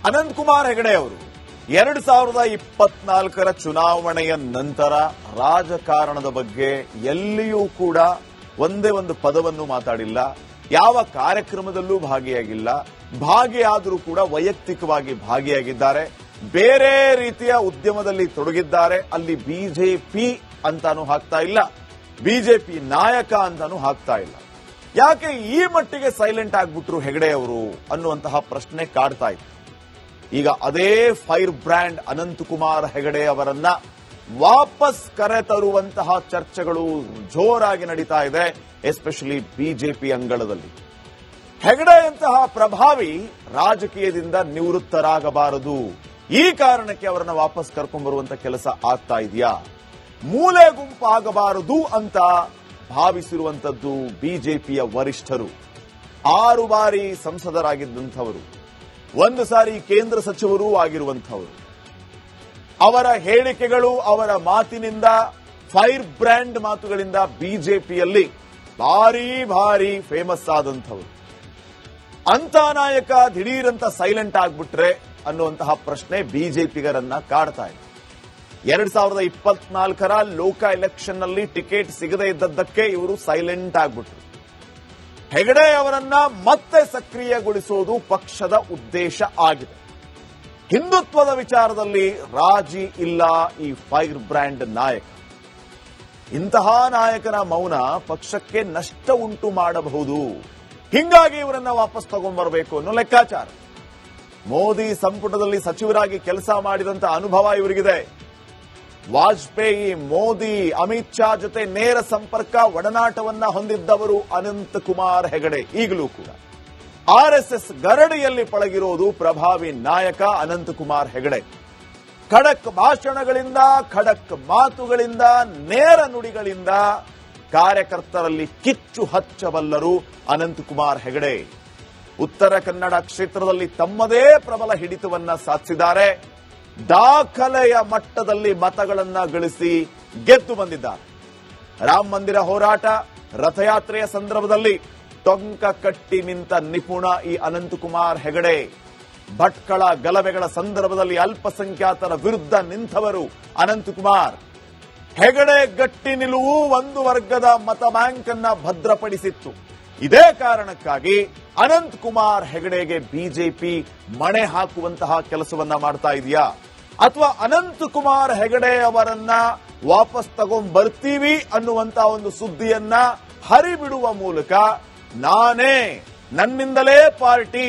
ಅನಂತಕುಮಾರ್ ಹೆಗಡೆ ಅವರು 2024ರ ಚುನಾವಣೆಯ ನಂತರ ರಾಜಕಾರಣದ ಬಗ್ಗೆ ಎಲ್ಲಿಯೂ ಕೂಡ ಒಂದೇ ಒಂದು ಪದವನ್ನು ಮಾತಾಡಿಲ್ಲ. ಯಾವ ಕಾರ್ಯಕ್ರಮದಲ್ಲೂ ಭಾಗಿಯಾಗಿಲ್ಲ. ಭಾಗಿಯಾದರೂ ಕೂಡ ವೈಯಕ್ತಿಕವಾಗಿ ಭಾಗಿಯಾಗಿದ್ದಾರೆ. ಬೇರೆ ರೀತಿಯ ಉದ್ಯಮದಲ್ಲಿ ತೊಡಗಿದ್ದಾರೆ. ಅಲ್ಲಿ ಬಿಜೆಪಿ ಅಂತಾನೂ ಹಾಕ್ತಾ ಇಲ್ಲ, ಬಿಜೆಪಿ ನಾಯಕ ಅಂತಾನೂ ಹಾಕ್ತಾ ಇಲ್ಲ. ಯಾಕೆ ಈ ಮಟ್ಟಿಗೆ ಸೈಲೆಂಟ್ ಆಗ್ಬಿಟ್ರು ಹೆಗಡೆ ಅವರು ಅನ್ನುವಂತಹ ಪ್ರಶ್ನೆ ಕಾಡ್ತಾ ಇತ್ತು. ಈಗ ಅದೇ ಫೈರ್ ಬ್ರ್ಯಾಂಡ್ ಅನಂತಕುಮಾರ್ ಹೆಗಡೆ ಅವರನ್ನ ವಾಪಸ್ ಕರೆತರುವಂತಹ ಚರ್ಚೆಗಳು ಜೋರಾಗಿ ನಡೀತಾ ಇದೆ, ಎಸ್ಪೆಷಲಿ ಬಿಜೆಪಿ ಅಂಗಳದಲ್ಲಿ. ಹೆಗಡೆಯಂತಹ ಪ್ರಭಾವಿ ರಾಜಕೀಯದಿಂದ ನಿವೃತ್ತರಾಗಬಾರದು. ಈ ಕಾರಣಕ್ಕೆ ಅವರನ್ನ ವಾಪಸ್ ಕರ್ಕೊಂಡ್ಬರುವಂತ ಕೆಲಸ ಆಗ್ತಾ ಇದೆಯಾ? ಮೂಲೆ ಗುಂಪಾಗಬಾರದು ಅಂತ ಭಾವಿಸಿರುವಂತದ್ದು ಬಿಜೆಪಿಯ ವರಿಷ್ಠರು. 6 ಬಾರಿ ಸಂಸದರಾಗಿದ್ದಂಥವರು, 1 ಸಾರಿ ಕೇಂದ್ರ ಸಚಿವರೂ ಆಗಿರುವಂಥವರು. ಅವರ ಹೇಳಿಕೆಗಳು, ಅವರ ಮಾತಿನಿಂದ, ಫೈರ್ ಬ್ರ್ಯಾಂಡ್ ಮಾತುಗಳಿಂದ ಬಿಜೆಪಿಯಲ್ಲಿ ಭಾರಿ ಫೇಮಸ್ ಆದಂಥವರು. ಅಂತ ನಾಯಕ ದಿಢೀರಂತ ಸೈಲೆಂಟ್ ಆಗ್ಬಿಟ್ರೆ ಅನ್ನುವಂತಹ ಪ್ರಶ್ನೆ ಬಿಜೆಪಿಗರನ್ನ ಕಾಡ್ತಾ ಇದೆ. 2024ರ ಲೋಕ ಎಲೆಕ್ಷನ್ ನಲ್ಲಿ ಟಿಕೆಟ್ ಸಿಗದೇ ಇದ್ದದ್ದಕ್ಕೆ ಇವರು ಸೈಲೆಂಟ್ ಆಗ್ಬಿಟ್ರು. ಹೆಗಡೆ ಅವರನ್ನ ಮತ್ತೆ ಸಕ್ರಿಯಗೊಳಿಸೋದು ಪಕ್ಷದ ಉದ್ದೇಶ ಆಗಿದೆ. ಹಿಂದುತ್ವದ ವಿಚಾರದಲ್ಲಿ ರಾಜಿ ಇಲ್ಲ ಈ ಫೈರ್ ಬ್ರ್ಯಾಂಡ್ ನಾಯಕ. ಇಂತಹ ನಾಯಕನ ಮೌನ ಪಕ್ಷಕ್ಕೆ ನಷ್ಟ ಉಂಟು ಮಾಡಬಹುದು. ಹಿಂಗಾಗಿ ಇವರನ್ನ ವಾಪಸ್ ತಗೊಂಡ್ಬರಬೇಕು ಅನ್ನೋ ಲೆಕ್ಕಾಚಾರ. ಮೋದಿ ಸಂಪುಟದಲ್ಲಿ ಸಚಿವರಾಗಿ ಕೆಲಸ ಮಾಡಿದಂತ ಅನುಭವ ಇವರಿಗಿದೆ. ವಾಜಪೇಯಿ, ಮೋದಿ, ಅಮಿತ್ ಶಾ ಜೊತೆ ನೇರ ಸಂಪರ್ಕ, ಒಡನಾಟವನ್ನ ಹೊಂದಿದ್ದವರು ಅನಂತಕುಮಾರ್ ಹೆಗಡೆ. ಈಗಲೂ ಕೂಡ ಆರ್ಎಸ್ಎಸ್ ಗರಡಿಯಲ್ಲಿ ಪಳಗಿರೋದು ಪ್ರಭಾವಿ ನಾಯಕ ಅನಂತಕುಮಾರ್ ಹೆಗಡೆ. ಖಡಕ್ ಭಾಷಣಗಳಿಂದ, ಖಡಕ್ ಮಾತುಗಳಿಂದ, ನೇರ ನುಡಿಗಳಿಂದ ಕಾರ್ಯಕರ್ತರಲ್ಲಿ ಕಿಚ್ಚು ಹಚ್ಚಬಲ್ಲರು ಅನಂತಕುಮಾರ್ ಹೆಗಡೆ. ಉತ್ತರ ಕನ್ನಡ ಕ್ಷೇತ್ರದಲ್ಲಿ ತಮ್ಮದೇ ಪ್ರಬಲ ಹಿಡಿತವನ್ನ ಸಾಧಿಸಿದ್ದಾರೆ. ದಾಖಲೆಯ ಮಟ್ಟದಲ್ಲಿ ಮತಗಳನ್ನ ಗಳಿಸಿ ಗೆದ್ದು ಬಂದಿದ್ದಾರೆ. ರಾಮ ಮಂದಿರ ಹೋರಾಟ, ರಥಯಾತ್ರೆಯ ಸಂದರ್ಭದಲ್ಲಿ ಟೊಂಕ ಕಟ್ಟಿ ನಿಂತ ನಿಪುಣ ಈ ಅನಂತಕುಮಾರ್ ಹೆಗಡೆ. ಭಟ್ಕಳ ಗಲಭೆಗಳ ಸಂದರ್ಭದಲ್ಲಿ ಅಲ್ಪಸಂಖ್ಯಾತರ ವಿರುದ್ಧ ನಿಂತವರು ಅನಂತಕುಮಾರ್ ಹೆಗಡೆ. ಗಟ್ಟಿ ನಿಲುವು ಒಂದು ವರ್ಗದ ಮತ ಬ್ಯಾಂಕ್ ಅನ್ನ ಭದ್ರಪಡಿಸಿತ್ತು. ಇದೇ ಕಾರಣಕ್ಕಾಗಿ ಅನಂತಕುಮಾರ್ ಹೆಗಡೆಗೆ ಬಿಜೆಪಿ ಮಣೆ ಹಾಕುವಂತಹ ಕೆಲಸವನ್ನ ಮಾಡ್ತಾ ಇದೆಯಾ, ಅಥವಾ ಅನಂತಕುಮಾರ್ ಹೆಗಡೆ ಅವರನ್ನ ವಾಪಸ್ ತಗೊಂಡ್ಬರ್ತೀವಿ ಅನ್ನುವಂತಹ ಒಂದು ಸುದ್ದಿಯನ್ನ ಹರಿಬಿಡುವ ಮೂಲಕ ನಾನೇ, ನನ್ನಿಂದಲೇ ಪಾರ್ಟಿ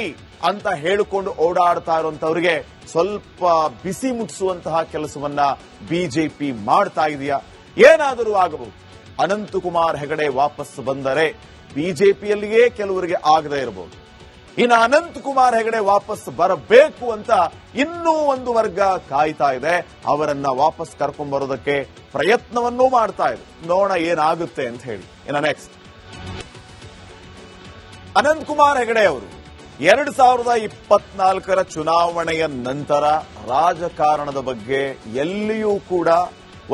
ಅಂತ ಹೇಳಿಕೊಂಡು ಓಡಾಡ್ತಾ ಇರುವಂತವರಿಗೆ ಸ್ವಲ್ಪ ಬಿಸಿ ಮುಟ್ಟಿಸುವಂತಹ ಕೆಲಸವನ್ನ ಬಿಜೆಪಿ ಮಾಡ್ತಾ ಇದೆಯಾ? ಏನಾದರೂ ಆಗಬಹುದು. ಅನಂತಕುಮಾರ್ ಹೆಗಡೆ ವಾಪಸ್ ಬಂದರೆ ಬಿಜೆಪಿಯಲ್ಲಿಯೇ ಕೆಲವರಿಗೆ ಆಗದೇ ಇರಬಹುದು. ಇನ್ನು ಅನಂತಕುಮಾರ್ ಹೆಗಡೆ ವಾಪಸ್ ಬರಬೇಕು ಅಂತ ಇನ್ನೂ ಒಂದು ವರ್ಗ ಕಾಯ್ತಾ ಇದೆ. ಅವರನ್ನ ವಾಪಸ್ ಕರ್ಕೊಂಡ್ಬರೋದಕ್ಕೆ ಪ್ರಯತ್ನವನ್ನೂ ಮಾಡ್ತಾ ಇದೆ. ನೋಡೋಣ ಏನಾಗುತ್ತೆ ಅಂತ ಹೇಳಿ. ಇನ್ನು ನೆಕ್ಸ್ಟ್, ಅನಂತಕುಮಾರ್ ಹೆಗಡೆ ಅವರು 2024ರ ಚುನಾವಣೆಯ ನಂತರ ರಾಜಕಾರಣದ ಬಗ್ಗೆ ಎಲ್ಲಿಯೂ ಕೂಡ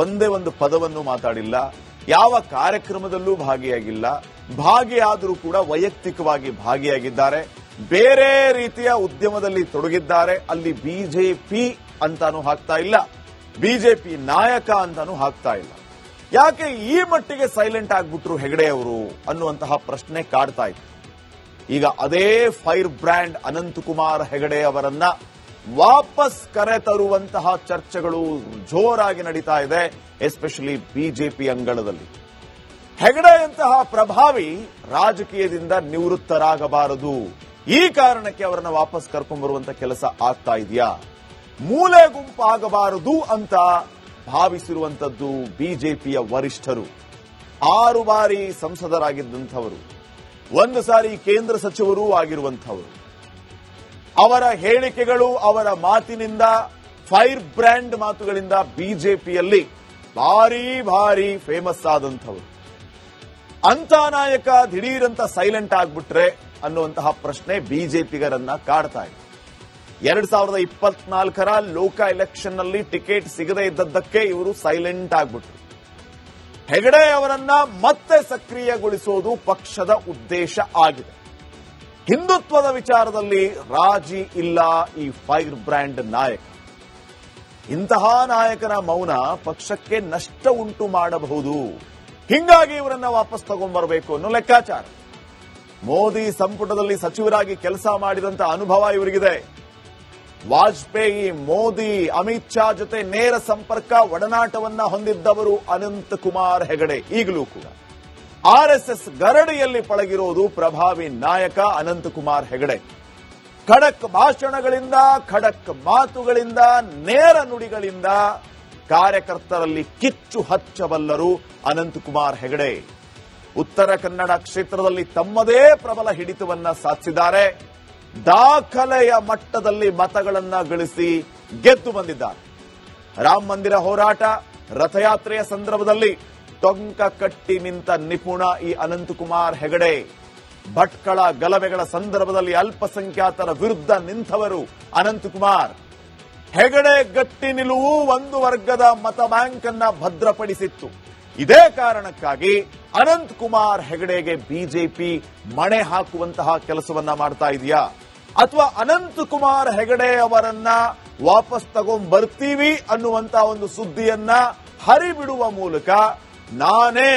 ಒಂದೇ ಒಂದು ಪದವನ್ನು ಮಾತಾಡಿಲ್ಲ. ಯಾವ ಕಾರ್ಯಕ್ರಮದಲ್ಲೂ ಭಾಗಿಯಾಗಿಲ್ಲ. ಭಾಗಿಯಾದರೂ ಕೂಡ ವೈಯಕ್ತಿಕವಾಗಿ ಭಾಗಿಯಾಗಿದ್ದಾರೆ. ಬೇರೆ ರೀತಿಯ ಉದ್ಯಮದಲ್ಲಿ ತೊಡಗಿದ್ದಾರೆ. ಅಲ್ಲಿ ಬಿಜೆಪಿ ಅಂತಾನೂ ಹಾಕ್ತಾ ಇಲ್ಲ, ಬಿಜೆಪಿ ನಾಯಕ ಅಂತಾನೂ ಹಾಕ್ತಾ ಇಲ್ಲ. ಯಾಕೆ ಈ ಮಟ್ಟಿಗೆ ಸೈಲೆಂಟ್ ಆಗ್ಬಿಟ್ರು ಹೆಗಡೆ ಅವರು ಅನ್ನುವಂತಹ ಪ್ರಶ್ನೆ ಕಾಡ್ತಾ ಇತ್ತು. ಈಗ ಅದೇ ಫೈರ್ ಬ್ರ್ಯಾಂಡ್ ಅನಂತಕುಮಾರ್ ಹೆಗಡೆ ಅವರನ್ನ ವಾಪಸ್ ಕರೆತರುವಂತಹ ಚರ್ಚೆಗಳು ಜೋರಾಗಿ ನಡೀತಾ ಇದೆ, ಎಸ್ಪೆಷಲಿ ಬಿಜೆಪಿ ಅಂಗಳದಲ್ಲಿ. ಹೆಗಡೆಯಂತಹ ಪ್ರಭಾವಿ ರಾಜಕೀಯದಿಂದ ನಿವೃತ್ತರಾಗಬಾರದು. ಈ ಕಾರಣಕ್ಕೆ ಅವರನ್ನ ವಾಪಸ್ ಕರ್ಕೊಂಡ್ಬರುವಂತ ಕೆಲಸ ಆಗ್ತಾ ಇದೆಯಾ? ಮೂಲೆ ಗುಂಪಾಗಬಾರದು ಅಂತ ಭಾವಿಸಿರುವಂತದ್ದು ಬಿಜೆಪಿಯ ವರಿಷ್ಠರು. 6 ಬಾರಿ ಸಂಸದರಾಗಿದ್ದಂಥವರು, 1 ಸಾರಿ ಕೇಂದ್ರ ಸಚಿವರೂ ಆಗಿರುವಂಥವರು. ಅವರ ಹೇಳಿಕೆಗಳು, ಅವರ ಮಾತಿನಿಂದ, ಫೈರ್ ಬ್ರ್ಯಾಂಡ್ ಮಾತುಗಳಿಂದ ಬಿಜೆಪಿಯಲ್ಲಿ ಭಾರಿ ಫೇಮಸ್ ಆದಂಥವರು. ಅಂತ ನಾಯಕ ದಿಢೀರಂತ ಸೈಲೆಂಟ್ ಆಗ್ಬಿಟ್ರೆ ಅನ್ನುವಂತಹ ಪ್ರಶ್ನೆ ಬಿಜೆಪಿಗರನ್ನ ಕಾಡ್ತಾ ಇದೆ. 2024ರ ಲೋಕ ಎಲೆಕ್ಷನ್ ನಲ್ಲಿ ಟಿಕೆಟ್ ಸಿಗದೇ ಇದ್ದದ್ದಕ್ಕೆ ಇವರು ಸೈಲೆಂಟ್ ಆಗ್ಬಿಟ್ರು. ಹೆಗಡೆ ಅವರನ್ನ ಮತ್ತೆ ಸಕ್ರಿಯಗೊಳಿಸೋದು ಪಕ್ಷದ ಉದ್ದೇಶ ಆಗಿದೆ. ಹಿಂದುತ್ವದ ವಿಚಾರದಲ್ಲಿ ರಾಜಿ ಇಲ್ಲ ಈ ಫೈರ್ ಬ್ರ್ಯಾಂಡ್ ನಾಯಕ. ಇಂತಹ ನಾಯಕನ ಮೌನ ಪಕ್ಷಕ್ಕೆ ನಷ್ಟ ಉಂಟು ಮಾಡಬಹುದು. ಹಿಂಗಾಗಿ ಇವರನ್ನ ವಾಪಸ್ ತಗೊಂಡ್ಬರಬೇಕು ಅನ್ನೋ ಲೆಕ್ಕಾಚಾರ. ಮೋದಿ ಸಂಪುಟದಲ್ಲಿ ಸಚಿವರಾಗಿ ಕೆಲಸ ಮಾಡಿದಂತ ಅನುಭವ ಇವರಿಗಿದೆ. ವಾಜಪೇಯಿ, ಮೋದಿ, ಅಮಿತ್ ಶಾ ಜೊತೆ ನೇರ ಸಂಪರ್ಕ, ಒಡನಾಟವನ್ನ ಹೊಂದಿದ್ದವರು ಅನಂತಕುಮಾರ್ ಹೆಗಡೆ. ಈಗಲೂ ಕೂಡ ಆರ್ಎಸ್ಎಸ್ ಗರಡಿಯಲ್ಲಿ ಪಳಗಿರೋದು ಪ್ರಭಾವಿ ನಾಯಕ ಅನಂತಕುಮಾರ್ ಹೆಗಡೆ. ಖಡಕ್ ಭಾಷಣಗಳಿಂದ, ಖಡಕ್ ಮಾತುಗಳಿಂದ, ನೇರ ನುಡಿಗಳಿಂದ ಕಾರ್ಯಕರ್ತರಲ್ಲಿ ಕಿಚ್ಚು ಹಚ್ಚಬಲ್ಲರು ಅನಂತಕುಮಾರ್ ಹೆಗಡೆ. ಉತ್ತರ ಕನ್ನಡ ಕ್ಷೇತ್ರದಲ್ಲಿ ತಮ್ಮದೇ ಪ್ರಬಲ ಹಿಡಿತವನ್ನ ಸಾಧಿಸಿದ್ದಾರೆ. ದಾಖಲೆಯ ಮಟ್ಟದಲ್ಲಿ ಮತಗಳನ್ನ ಗಳಿಸಿ ಗೆದ್ದು ಬಂದಿದ್ದಾರೆ. ರಾಮ ಮಂದಿರ ಹೋರಾಟ, ರಥಯಾತ್ರೆಯ ಸಂದರ್ಭದಲ್ಲಿ ಟೊಂಕ ಕಟ್ಟಿ ನಿಂತ ನಿಪುಣ ಈ ಅನಂತಕುಮಾರ್ ಹೆಗಡೆ. ಭಟ್ಕಳ ಗಲಭೆಗಳ ಸಂದರ್ಭದಲ್ಲಿ ಅಲ್ಪಸಂಖ್ಯಾತರ ವಿರುದ್ಧ ನಿಂತವರು ಅನಂತಕುಮಾರ್ ಹೆಗಡೆ. ಗಟ್ಟಿ ನಿಲುವು ಒಂದು ವರ್ಗದ ಮತ ಬ್ಯಾಂಕ್ ಅನ್ನ ಭದ್ರಪಡಿಸಿತ್ತು. ಇದೇ ಕಾರಣಕ್ಕಾಗಿ ಅನಂತಕುಮಾರ್ ಹೆಗಡೆಗೆ ಬಿಜೆಪಿ ಮಣೆ ಹಾಕುವಂತಹ ಕೆಲಸವನ್ನ ಮಾಡ್ತಾ ಇದೆಯಾ, ಅಥವಾ ಅನಂತಕುಮಾರ್ ಹೆಗಡೆ ಅವರನ್ನ ವಾಪಸ್ ತಗೊಂಡ್ಬರ್ತೀವಿ ಅನ್ನುವಂತಹ ಒಂದು ಸುದ್ದಿಯನ್ನ ಹರಿಬಿಡುವ ಮೂಲಕ ನಾನೇ,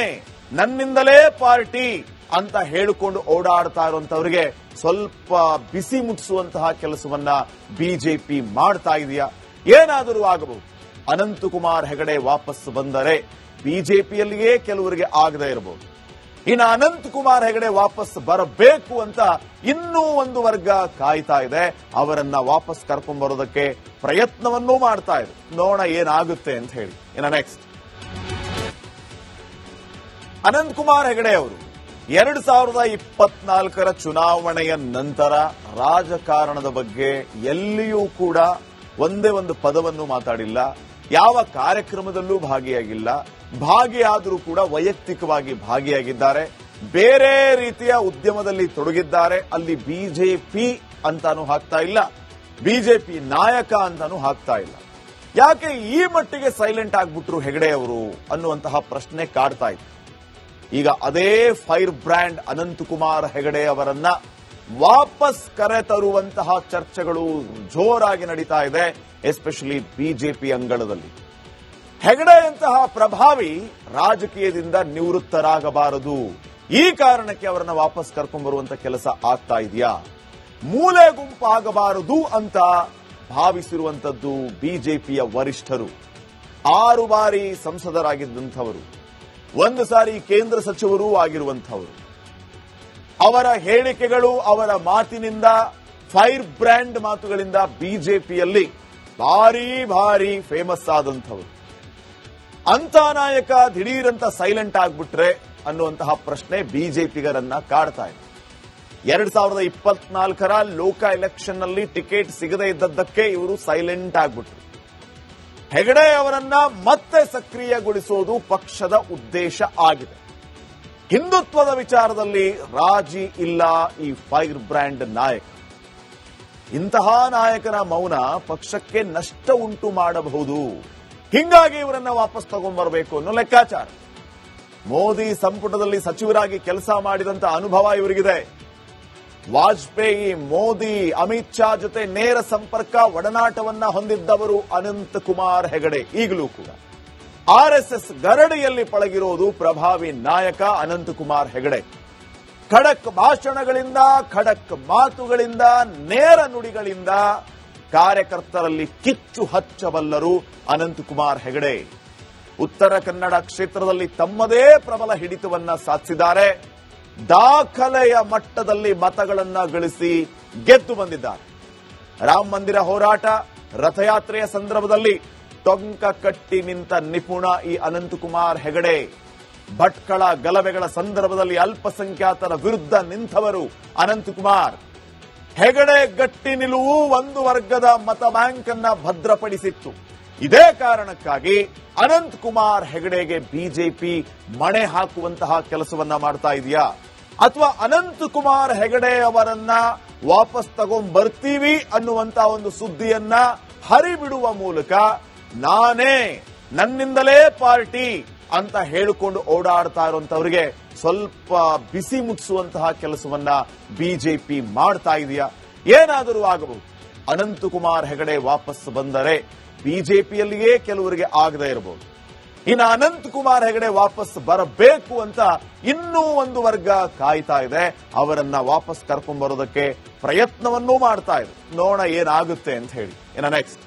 ನನ್ನಿಂದಲೇ ಪಾರ್ಟಿ ಅಂತ ಹೇಳಿಕೊಂಡು ಓಡಾಡ್ತಾ ಇರುವಂತವರಿಗೆ ಸ್ವಲ್ಪ ಬಿಸಿ ಮುಟ್ಟಿಸುವಂತಹ ಕೆಲಸವನ್ನ ಬಿಜೆಪಿ ಮಾಡ್ತಾ ಇದೆಯಾ? ಏನಾದರೂ ಆಗಬಹುದು. ಅನಂತಕುಮಾರ್ ಹೆಗಡೆ ವಾಪಸ್ ಬಂದರೆ ಬಿಜೆಪಿಯಲ್ಲಿಯೇ ಕೆಲವರಿಗೆ ಆಗದೇ ಇರಬಹುದು. ಇನ್ನು ಅನಂತಕುಮಾರ್ ಹೆಗಡೆ ವಾಪಸ್ ಬರಬೇಕು ಅಂತ ಇನ್ನೂ ಒಂದು ವರ್ಗ ಕಾಯ್ತಾ ಇದೆ. ಅವರನ್ನ ವಾಪಸ್ ಕರ್ಕೊಂಡ್ ಬರೋದಕ್ಕೆ ಪ್ರಯತ್ನವನ್ನೂ ಮಾಡ್ತಾ ಇದೆ. ನೋಡೋಣ ಏನಾಗುತ್ತೆ ಅಂತ ಹೇಳಿ. ಇನ್ನು ನೆಕ್ಸ್ಟ್, ಅನಂತಕುಮಾರ್ ಹೆಗಡೆ ಅವರು 2024 ಚುನಾವಣೆಯ ನಂತರ ರಾಜಕಾರಣದ ಬಗ್ಗೆ ಎಲ್ಲಿಯೂ ಕೂಡ ಒಂದೇ ಒಂದು ಪದವನ್ನು ಮಾತಾಡಿಲ್ಲ. ಯಾವ ಕಾರ್ಯಕ್ರಮದಲ್ಲೂ ಭಾಗಿಯಾಗಿಲ್ಲ. ಭಾಗಿಯಾದರೂ ಕೂಡ ವೈಯಕ್ತಿಕವಾಗಿ ಭಾಗಿಯಾಗಿದ್ದಾರೆ. ಬೇರೆ ರೀತಿಯ ಉದ್ಯಮದಲ್ಲಿ ತೊಡಗಿದ್ದಾರೆ. ಅಲ್ಲಿ ಬಿಜೆಪಿ ಅಂತಾನೂ ಹಾಕ್ತಾ ಇಲ್ಲ, ಬಿಜೆಪಿ ನಾಯಕ ಅಂತಾನೂ ಹಾಕ್ತಾ ಇಲ್ಲ. ಯಾಕೆ ಈ ಮಟ್ಟಿಗೆ ಸೈಲೆಂಟ್ ಆಗ್ಬಿಟ್ರು ಹೆಗಡೆ ಅವರು ಅನ್ನುವಂತಹ ಪ್ರಶ್ನೆ ಕಾಡ್ತಾ ಇತ್ತು. ಈಗ ಅದೇ ಫೈರ್ ಬ್ರ್ಯಾಂಡ್ ಅನಂತಕುಮಾರ್ ಹೆಗಡೆ ಅವರನ್ನ ವಾಪಸ್ ಕರೆತರುವಂತಹ ಚರ್ಚೆಗಳು ಜೋರಾಗಿ ನಡೀತಾ ಇದೆ, ಎಸ್ಪೆಷಲಿ ಬಿಜೆಪಿ ಅಂಗಳದಲ್ಲಿ. ಹೆಗಡೆಯಂತಹ ಪ್ರಭಾವಿ ರಾಜಕೀಯದಿಂದ ನಿವೃತ್ತರಾಗಬಾರದು. ಈ ಕಾರಣಕ್ಕೆ ಅವರನ್ನ ವಾಪಸ್ ಕರ್ಕೊಂಡ್ಬರುವಂತ ಕೆಲಸ ಆಗ್ತಾ ಇದೆಯಾ? ಮೂಲೆ ಗುಂಪಾಗಬಾರದು ಅಂತ ಭಾವಿಸಿರುವಂತದ್ದು ಬಿಜೆಪಿಯ ವರಿಷ್ಠರು. 6 ಬಾರಿ ಸಂಸದರಾಗಿದ್ದಂಥವರು, 1 ಸಾರಿ ಕೇಂದ್ರ ಸಚಿವರೂ ಆಗಿರುವಂಥವರು. ಅವರ ಹೇಳಿಕೆಗಳು, ಅವರ ಮಾತಿನಿಂದ, ಫೈರ್ ಬ್ರ್ಯಾಂಡ್ ಮಾತುಗಳಿಂದ ಬಿಜೆಪಿಯಲ್ಲಿ ಭಾರಿ ಭಾರಿ ಫೇಮಸ್ ಆದಂಥವರು. ಅಂತ ನಾಯಕ ದಿಢೀರಂತ ಸೈಲೆಂಟ್ ಆಗ್ಬಿಟ್ರೆ ಅನ್ನುವಂತಹ ಪ್ರಶ್ನೆ ಬಿಜೆಪಿಗರನ್ನ ಕಾಡ್ತಾ ಇದೆ. 2024 ಲೋಕ ಎಲೆಕ್ಷನ್ ನಲ್ಲಿ ಟಿಕೆಟ್ ಸಿಗದೇ ಇದ್ದದ್ದಕ್ಕೆ ಇವರು ಸೈಲೆಂಟ್ ಆಗ್ಬಿಟ್ರು. ಹೆಗಡೆ ಅವರನ್ನ ಮತ್ತೆ ಸಕ್ರಿಯಗೊಳಿಸೋದು ಪಕ್ಷದ ಉದ್ದೇಶ ಆಗಿದೆ. ಹಿಂದುತ್ವದ ವಿಚಾರದಲ್ಲಿ ರಾಜಿ ಇಲ್ಲ ಈ ಫೈರ್ ಬ್ರ್ಯಾಂಡ್ ನಾಯಕ. ಇಂತಹ ನಾಯಕನ ಮೌನ ಪಕ್ಷಕ್ಕೆ ನಷ್ಟ ಉಂಟು ಮಾಡಬಹುದು. ಹಿಂಗಾಗಿ ಇವರನ್ನ ವಾಪಸ್ ತಗೊಂಡ್ಬರಬೇಕು ಅನ್ನೋ ಲೆಕ್ಕಾಚಾರ. ಮೋದಿ ಸಂಪುಟದಲ್ಲಿ ಸಚಿವರಾಗಿ ಕೆಲಸ ಮಾಡಿದಂತ ಅನುಭವ ಇವರಿಗಿದೆ. ವಾಜಪೇಯಿ, ಮೋದಿ, ಅಮಿತ್ ಶಾ ಜೊತೆ ನೇರ ಸಂಪರ್ಕ, ಒಡನಾಟವನ್ನ ಹೊಂದಿದ್ದವರು ಅನಂತಕುಮಾರ್ ಹೆಗಡೆ. ಈಗಲೂ ಕೂಡ ಆರ್ಎಸ್ಎಸ್ ಗರಡಿಯಲ್ಲಿ ಪಳಗಿರೋದು ಪ್ರಭಾವಿ ನಾಯಕ ಅನಂತಕುಮಾರ್ ಹೆಗಡೆ. ಖಡಕ್ ಭಾಷಣಗಳಿಂದ, ಖಡಕ್ ಮಾತುಗಳಿಂದ, ನೇರ ನುಡಿಗಳಿಂದ ಕಾರ್ಯಕರ್ತರಲ್ಲಿ ಕಿಚ್ಚು ಹಚ್ಚಬಲ್ಲರು ಅನಂತಕುಮಾರ್ ಹೆಗಡೆ. ಉತ್ತರ ಕನ್ನಡ ಕ್ಷೇತ್ರದಲ್ಲಿ ತಮ್ಮದೇ ಪ್ರಬಲ ಹಿಡಿತವನ್ನ ಸಾಧಿಸಿದ್ದಾರೆ. ದಾಖಲೆಯ ಮಟ್ಟದಲ್ಲಿ ಮತಗಳನ್ನ ಗಳಿಸಿ ಗೆದ್ದು ಬಂದಿದ್ದಾರೆ. ರಾಮ ಮಂದಿರ ಹೋರಾಟ, ರಥಯಾತ್ರೆಯ ಸಂದರ್ಭದಲ್ಲಿ ಟೊಂಕ ಕಟ್ಟಿ ನಿಂತ ನಿಪುಣ ಈ ಅನಂತಕುಮಾರ್ ಹೆಗಡೆ. ಭಟ್ಕಳ ಗಲಭೆಗಳ ಸಂದರ್ಭದಲ್ಲಿ ಅಲ್ಪಸಂಖ್ಯಾತರ ವಿರುದ್ಧ ನಿಂತವರು ಅನಂತಕುಮಾರ್ ಹೆಗಡೆ. ಗಟ್ಟಿ ನಿಲುವು ಒಂದು ವರ್ಗದ ಮತ ಬ್ಯಾಂಕ್ ಅನ್ನ ಭದ್ರಪಡಿಸಿತ್ತು. ಇದೇ ಕಾರಣಕ್ಕಾಗಿ ಅನಂತಕುಮಾರ್ ಹೆಗಡೆಗೆ ಬಿಜೆಪಿ ಮಣೆ ಹಾಕುವಂತಹ ಕೆಲಸವನ್ನ ಮಾಡ್ತಾ ಇದೆಯಾ, ಅಥವಾ ಅನಂತಕುಮಾರ್ ಹೆಗಡೆ ಅವರನ್ನ ವಾಪಸ್ ತಗೊಂಡ್ಬರ್ತೀವಿ ಅನ್ನುವಂತಹ ಒಂದು ಸುದ್ದಿಯನ್ನ ಹರಿಬಿಡುವ ಮೂಲಕ ನಾನೇ, ನನ್ನಿಂದಲೇ ಪಾರ್ಟಿ ಅಂತ ಹೇಳಿಕೊಂಡು ಓಡಾಡ್ತಾ ಇರುವಂತವರಿಗೆ ಸ್ವಲ್ಪ ಬಿಸಿ ಮುಟ್ಟಿಸುವಂತಹ ಕೆಲಸವನ್ನ ಬಿಜೆಪಿ ಮಾಡ್ತಾ ಇದೆಯಾ? ಏನಾದರೂ ಆಗಬಹುದು. ಅನಂತಕುಮಾರ್ ಹೆಗಡೆ ವಾಪಸ್ ಬಂದರೆ ಬಿಜೆಪಿಯಲ್ಲಿಯೇ ಕೆಲವರಿಗೆ ಆಗದೇ ಇರಬಹುದು. ಇನ್ನು ಅನಂತಕುಮಾರ್ ಹೆಗಡೆ ವಾಪಸ್ ಬರಬೇಕು ಅಂತ ಇನ್ನೂ ಒಂದು ವರ್ಗ ಕಾಯ್ತಾ ಇದೆ. ಅವರನ್ನ ವಾಪಸ್ ಕರ್ಕೊಂಡ್ ಬರೋದಕ್ಕೆ ಪ್ರಯತ್ನವನ್ನೂ ಮಾಡ್ತಾ ಇದೆ. ನೋಡೋಣ ಏನಾಗುತ್ತೆ ಅಂತ ಹೇಳಿ. ಇನ್ನು ನೆಕ್ಸ್ಟ್